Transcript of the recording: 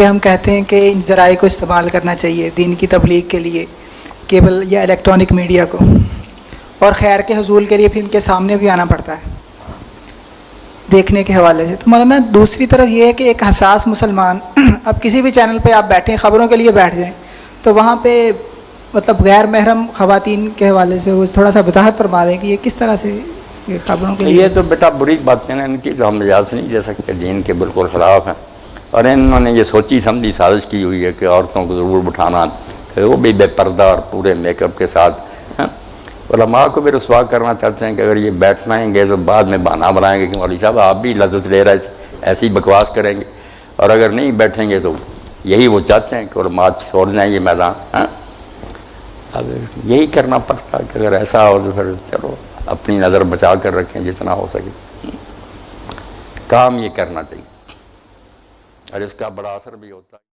کہ ہم کہتے ہیں کہ ان ذرائع کو استعمال کرنا چاہیے دین کی تبلیغ کے لیے، کیبل یا الیکٹرانک میڈیا کو، اور خیر کے حصول کے لیے پھر ان کے سامنے بھی آنا پڑتا ہے دیکھنے کے حوالے سے. تو مولانا دوسری طرف یہ ہے کہ ایک حساس مسلمان اب کسی بھی چینل پہ آپ بیٹھیں، خبروں کے لیے بیٹھ جائیں، تو وہاں پہ مطلب غیر محرم خواتین کے حوالے سے وہ تھوڑا سا وضاحت فرما دیں کہ یہ کس طرح سے یہ خبروں کے لیے. یہ تو بیٹا بری باتیں ہیں ان کی، تو ہم اجازت نہیں دے سکتے، دین کے بالکل خلاف ہیں. اور انہوں نے یہ سوچی سمجھی سازش کی ہوئی ہے کہ عورتوں کو ضرور بٹھانا، کہ وہ بھی بے پردہ اور پورے میک اپ کے ساتھ. علماء کو بھی رسوا کرنا چاہتے ہیں کہ اگر یہ بیٹھنائیں گے تو بعد میں بہانہ بنائیں گے کہ مولوی صاحب آپ بھی لذت لے رہے ایسی بکواس کریں گے، اور اگر نہیں بیٹھیں گے تو یہی وہ چاہتے ہیں کہ علماء چھوڑ جائیں یہ میدان. اب یہی کرنا پڑتا ہے کہ اگر ایسا ہو تو پھر چلو اپنی نظر بچا کر رکھیں جتنا ہو سکے. کام یہ کرنا چاہیے، اور اس کا بڑا اثر بھی ہوتا ہے.